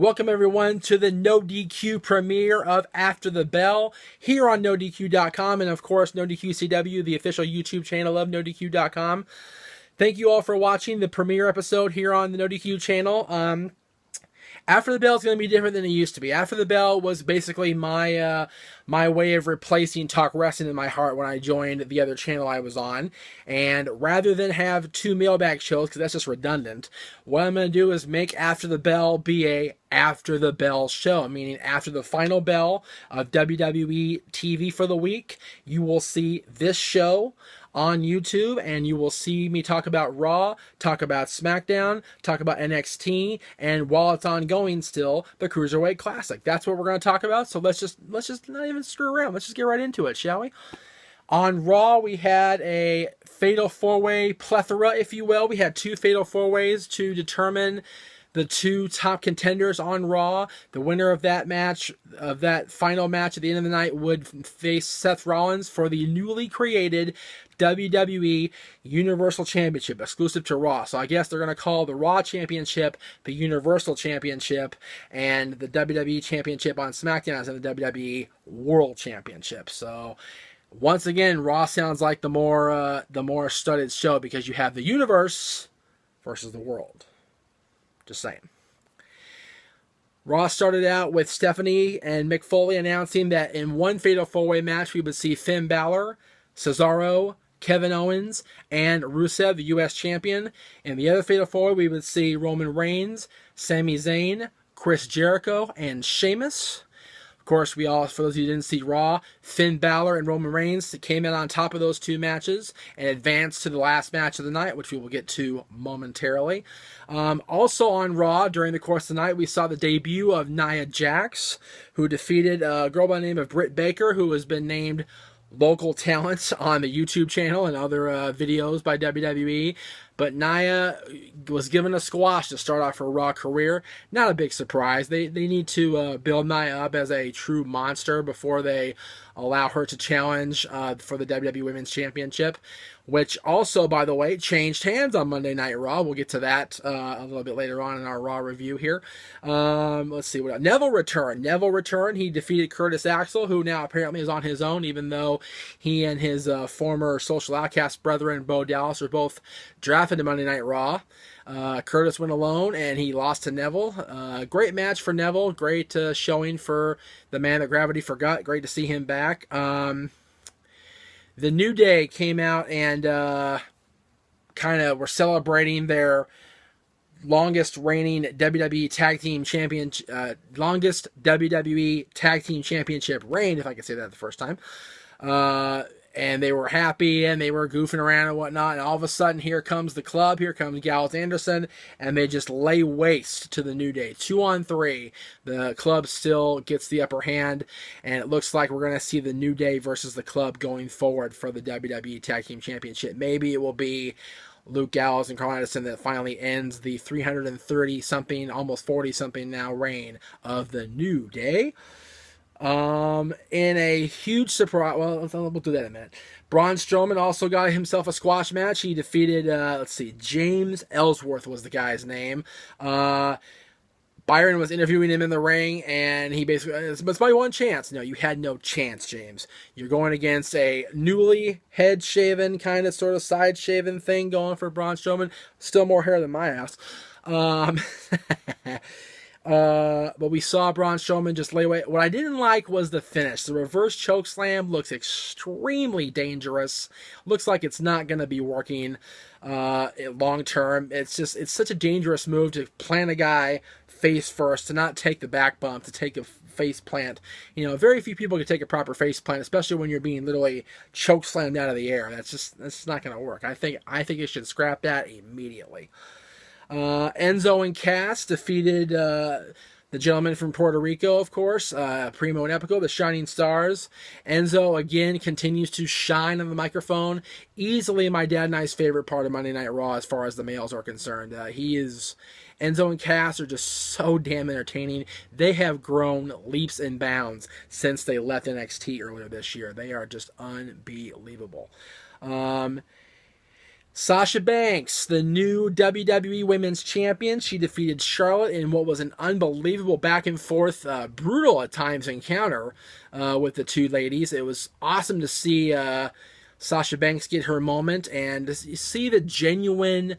Welcome everyone to the No DQ premiere of After the Bell here on NoDQ.com and of course NoDQCW, the official YouTube channel of NoDQ.com. Thank you all for watching the premiere episode here on the NoDQ channel. After the Bell is going to be different than it used to be. After the Bell was basically my my way of replacing Talk Wrestling in my heart when I joined the other channel I was on. And rather than have two mailbag shows, because that's just redundant, what I'm going to do is make After the Bell be a After the Bell show, meaning after the final bell of WWE TV for the week, you will see this show on YouTube, and you will see me talk about Raw, talk about SmackDown, talk about NXT, and while it's ongoing still, the Cruiserweight Classic. That's what we're going to talk about, so let's just not even screw around. Let's just get right into it, shall we? On Raw, we had a Fatal 4-Way plethora, if you will. We had two Fatal 4-Ways to determine the two top contenders on Raw. The winner of that match, of that final match at the end of the night, would face Seth Rollins for the newly created WWE Universal Championship, exclusive to Raw. So I guess they're going to call the Raw Championship the Universal Championship, and the WWE Championship on SmackDown is the WWE World Championship. So once again, Raw sounds like the more studded show, because you have the universe versus the world. Just saying. Raw started out with Stephanie and Mick Foley announcing that in one Fatal 4-Way match we would see Finn Balor, Cesaro, Kevin Owens, and Rusev, the U.S. champion. In the other Fatal 4-Way we would see Roman Reigns, Sami Zayn, Chris Jericho, and Sheamus. Of course, we all, for those of you who didn't see Raw, Finn Balor and Roman Reigns came in on top of those two matches and advanced to the last match of the night, which we will get to momentarily. Also on Raw, during the course of the night, we saw the debut of Nia Jax, who defeated a girl by the name of Britt Baker, who has been named local talent on the YouTube channel and other videos by WWE. But Nia was given a squash to start off her Raw career. Not a big surprise. They need to build Nia up as a true monster before they allow her to challenge for the WWE Women's Championship, which also, by the way, changed hands on Monday Night Raw. We'll get to that a little bit later on in our Raw review here. Let's see what else. Neville returned. He defeated Curtis Axel, who now apparently is on his own, even though he and his former Social Outcast brethren, Bo Dallas, are both drafted to Monday Night Raw. Curtis went alone, and he lost to Neville. Great match for Neville. Great showing for the man that gravity forgot. Great to see him back. The New Day came out and kind of were celebrating their longest reigning WWE Tag Team Champion, longest WWE Tag Team Championship reign, if I could say that the first time. And they were happy, and they were goofing around and whatnot, and all of a sudden, here comes the club, here comes Gallows Anderson, and they just lay waste to the New Day. 2-on-3, the club still gets the upper hand, and it looks like we're going to see the New Day versus the club going forward for the WWE Tag Team Championship. Maybe it will be Luke Gallows and Carl Anderson that finally ends the 330-something, almost 40-something now reign of the New Day. In a huge surprise, well, we'll do that in a minute. Braun Strowman also got himself a squash match. He defeated, James Ellsworth was the guy's name. Byron was interviewing him in the ring, and he basically, it's my one chance. No, you had no chance, James. You're going against a newly head-shaven, kind of sort of side-shaven thing going for Braun Strowman. Still more hair than my ass. But we saw Braun Strowman just lay away. What I didn't like was the finish. The reverse choke slam looks extremely dangerous. Looks like it's not going to be working long term. It's such a dangerous move to plant a guy face first, to not take the back bump, to take a face plant. You know, very few people can take a proper face plant, especially when you're being literally choke slammed out of the air. That's not going to work. I think you should scrap that immediately. Enzo and Cass defeated the gentleman from Puerto Rico, of course, Primo and Epico, the Shining Stars. Enzo, again, continues to shine on the microphone. Easily my dad and I's favorite part of Monday Night Raw as far as the males are concerned. Enzo and Cass are just so damn entertaining. They have grown leaps and bounds since they left NXT earlier this year. They are just unbelievable. Sasha Banks, the new WWE Women's Champion, she defeated Charlotte in what was an unbelievable back and forth, brutal at times encounter with the two ladies. It was awesome to see Sasha Banks get her moment and to see the genuine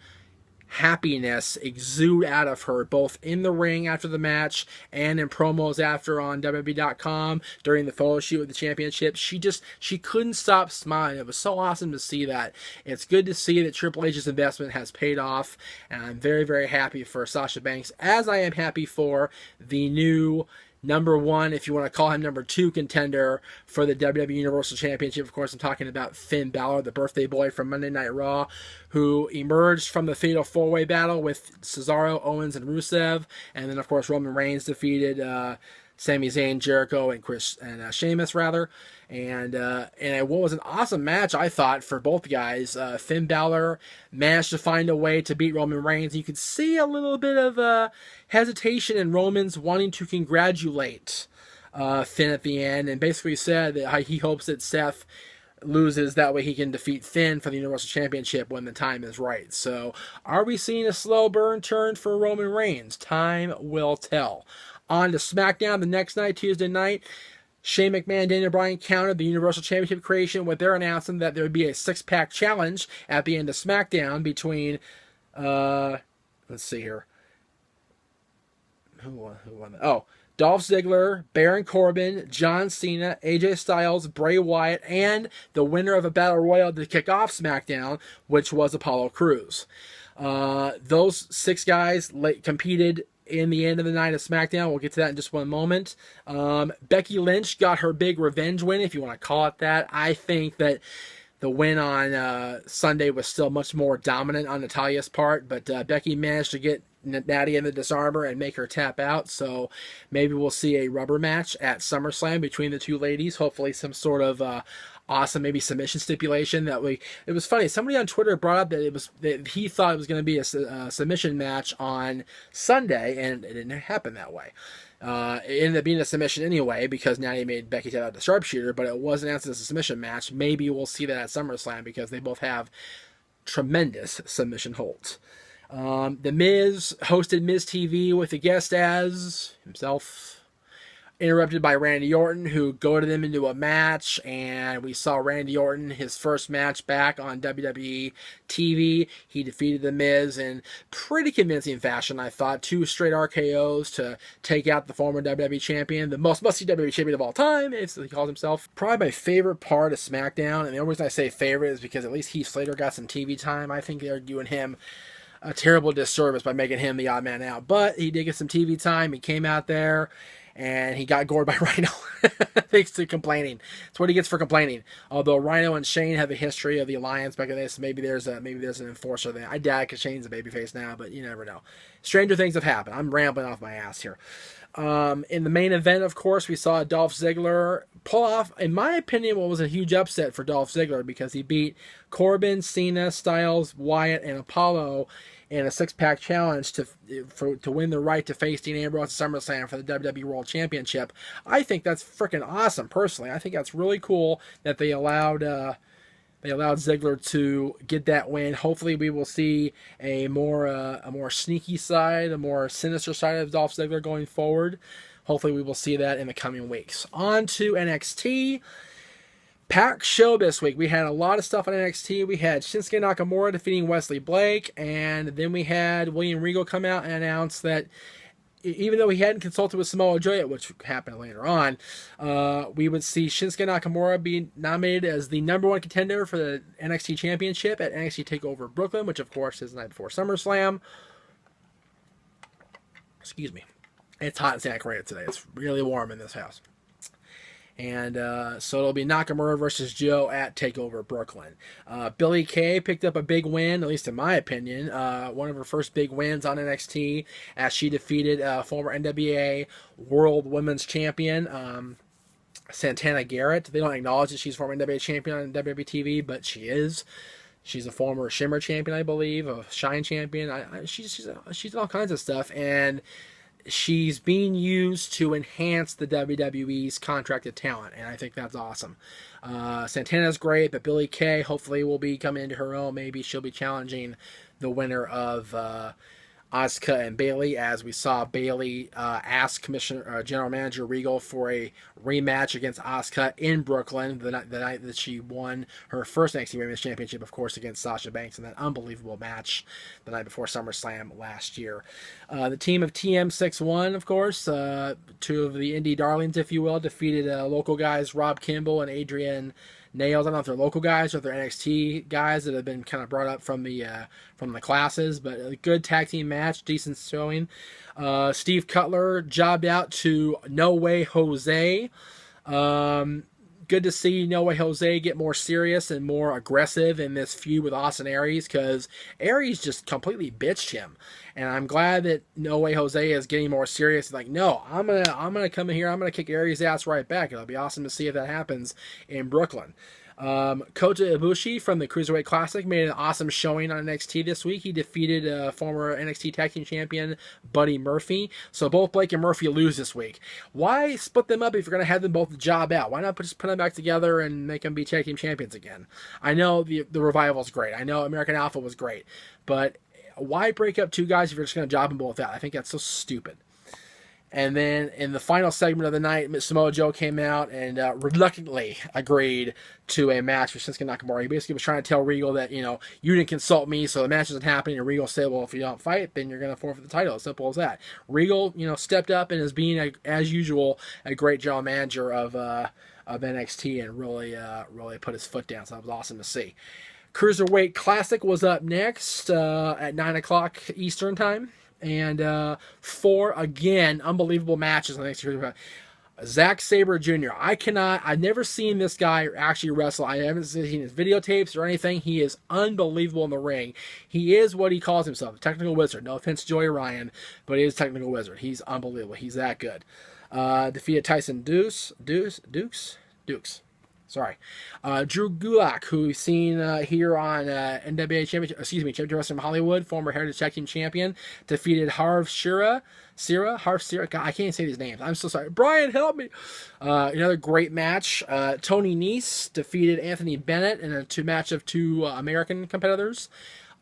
happiness exude out of her, both in the ring after the match and in promos after on WWE.com during the photo shoot with the championship. She couldn't stop smiling. It was so awesome to see that. It's good to see that Triple H's investment has paid off, and I'm very, very happy for Sasha Banks, as I am happy for the new number one, if you want to call him number two contender for the WWE Universal Championship. Of course, I'm talking about Finn Balor, the birthday boy from Monday Night Raw, who emerged from the Fatal 4-Way battle with Cesaro, Owens, and Rusev. And then, of course, Roman Reigns defeated Sami Zayn, Jericho, and Sheamus, rather. And what was an awesome match, I thought, for both guys. Finn Balor managed to find a way to beat Roman Reigns. You could see a little bit of hesitation in Roman's wanting to congratulate Finn at the end, and basically said that he hopes that Seth loses, that way he can defeat Finn for the Universal Championship when the time is right. So, are we seeing a slow burn turn for Roman Reigns? Time will tell. On to SmackDown the next night, Tuesday night. Shane McMahon and Daniel Bryan countered the Universal Championship creation with their announcement that there would be a six-pack challenge at the end of SmackDown between, let's see here. Who won that? Oh, Dolph Ziggler, Baron Corbin, John Cena, AJ Styles, Bray Wyatt, and the winner of a Battle Royal to kick off SmackDown, which was Apollo Crews. Those six guys competed in the end of the night of SmackDown. We'll get to that in just one moment. Becky Lynch got her big revenge win, if you want to call it that. I think that the win on Sunday was still much more dominant on Natalya's part, but Becky managed to get Natty in the disarmer and make her tap out, so maybe we'll see a rubber match at SummerSlam between the two ladies. Hopefully some sort of awesome maybe submission stipulation. It was funny, somebody on Twitter brought up that he thought it was going to be a submission match on Sunday, and it didn't happen that way. It ended up being a submission anyway because Natty made Becky tap out the sharpshooter, but it was announced as a submission match. Maybe we'll see that at SummerSlam because they both have tremendous submission holds. The Miz hosted Miz TV with a guest as himself, interrupted by Randy Orton, who goaded him into a match, and we saw Randy Orton, his first match back on WWE TV. He defeated The Miz in pretty convincing fashion, I thought. 2 straight RKOs to take out the former WWE champion, the most must-see WWE champion of all time, as he calls himself. Probably my favorite part of SmackDown, and the only reason I say favorite is because at least Heath Slater got some TV time. I think they're doing him a terrible disservice by making him the odd man out, but he did get some TV time. He came out there and he got gored by Rhino thanks to complaining. That's what he gets for complaining. Although Rhino and Shane have a history of the alliance back in this, maybe there's an enforcer there. I doubt because Shane's a babyface now, but you never know. Stranger things have happened. I'm rambling off my ass here. In the main event, of course, we saw Dolph Ziggler pull off, in my opinion, what was a huge upset for Dolph Ziggler because he beat Corbin, Cena, Styles, Wyatt, and Apollo in a 6-pack challenge to win the right to face Dean Ambrose at SummerSlam for the WWE World Championship. I think that's freaking awesome, personally. I think that's really cool that they allowed Ziggler to get that win. Hopefully we will see a more sneaky side, a more sinister side of Dolph Ziggler going forward. Hopefully we will see that in the coming weeks. On to NXT. Packed show this week. We had a lot of stuff on NXT. We had Shinsuke Nakamura defeating Wesley Blake, and then we had William Regal come out and announce that even though he hadn't consulted with Samoa Joe yet, which happened later on, we would see Shinsuke Nakamura be nominated as the number 1 contender for the NXT Championship at NXT TakeOver Brooklyn, which of course is the night before SummerSlam. Excuse me. It's hot in Santa Clarita today. It's really warm in this house. And so it'll be Nakamura versus Joe at TakeOver Brooklyn. Billie Kay picked up a big win, at least in my opinion. One of her first big wins on NXT as she defeated former NWA World Women's Champion Santana Garrett. They don't acknowledge that she's former NWA champion on WWE TV, but she is. She's a former Shimmer champion, I believe, a Shine champion. She's all kinds of stuff. And she's being used to enhance the WWE's contracted talent, and I think that's awesome. Santana's great, but Billie Kay hopefully will be coming into her own. Maybe she'll be challenging the winner of Asuka and Bayley, as we saw Bayley ask General Manager Regal for a rematch against Asuka in Brooklyn the night that she won her first NXT Women's Championship, of course, against Sasha Banks in that unbelievable match the night before SummerSlam last year. The team of TM61, of course, two of the indie darlings, if you will, defeated local guys Rob Kimball and Adrian Nails. I don't know if they're local guys or if they're NXT guys that have been kind of brought up from the classes, but a good tag team match, decent showing. Steve Cutler jobbed out to No Way Jose. Good to see No Way Jose get more serious and more aggressive in this feud with Austin Aries, because Aries just completely bitched him, and I'm glad that No Way Jose is getting more serious. Like, no, I'm gonna come in here, I'm gonna kick Aries' ass right back. It'll be awesome to see if that happens in Brooklyn. Kota Ibushi from the Cruiserweight Classic made an awesome showing on NXT this week. He defeated former NXT Tag Team Champion Buddy Murphy. So both Blake and Murphy lose this week. Why split them up if you're going to have them both job out? Why not just put them back together and make them be Tag Team Champions again? I know the Revival is great. I know American Alpha was great. But why break up two guys if you're just going to job them both out? I think that's so stupid. And then in the final segment of the night, Samoa Joe came out and reluctantly agreed to a match with Shinsuke Nakamura. He basically was trying to tell Regal that, you didn't consult me, so the match isn't happening. And Regal said, well, if you don't fight, then you're going to forfeit the title. As simple as that. Regal, stepped up and is being, as usual, a great general manager of NXT and really put his foot down. So that was awesome to see. Cruiserweight Classic was up next at 9 o'clock Eastern Time. And 4, again, unbelievable matches on NXT. Zack Sabre Jr. I've never seen this guy actually wrestle. I haven't seen his videotapes or anything. He is unbelievable in the ring. He is what he calls himself, a technical wizard. No offense to Joey Ryan, but he is a technical wizard. He's unbelievable. He's that good. Defeated Tyson Dukes. Sorry. Drew Gulak, who we've seen here on NWA Championship Wrestling from Hollywood, former Heritage Tag Team Champion, defeated Harv Shearer. God, I can't say these names. I'm so sorry. Brian, help me. Another great match. Tony Nese defeated Anthony Bennett in a match of two American competitors.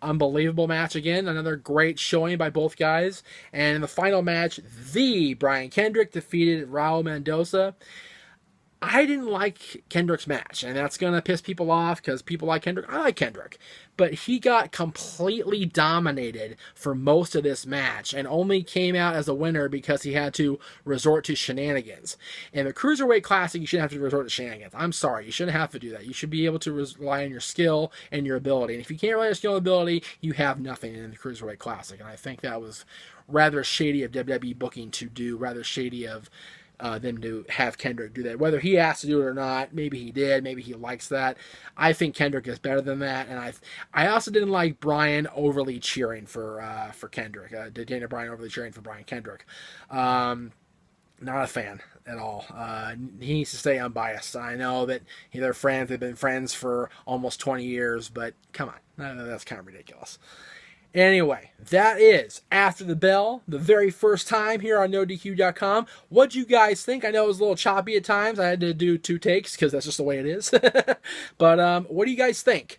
Unbelievable match again. Another great showing by both guys. And in the final match, the Brian Kendrick defeated Raul Mendoza. I didn't like Kendrick's match, and that's going to piss people off because people like Kendrick. I like Kendrick. But he got completely dominated for most of this match and only came out as a winner because he had to resort to shenanigans. In the Cruiserweight Classic, you shouldn't have to resort to shenanigans. I'm sorry. You shouldn't have to do that. You should be able to rely on your skill and your ability. And if you can't rely on your skill and ability, you have nothing in the Cruiserweight Classic. And I think that was rather shady of WWE booking to do, rather shady of them to have Kendrick do that. Whether he asked to do it or not, maybe he did, maybe he likes that. I think Kendrick is better than that, and I also didn't like Brian overly cheering for Kendrick. Daniel Bryan overly cheering for Brian Kendrick. Not a fan at all. He needs to stay unbiased. I know that they're friends. They've been friends for almost 20 years, but come on, that's kind of ridiculous. Anyway, that is After the Bell, the very first time here on NoDQ.com. What'd you guys think? I know it was a little choppy at times. I had to do 2 takes because that's just the way it is. But what do you guys think?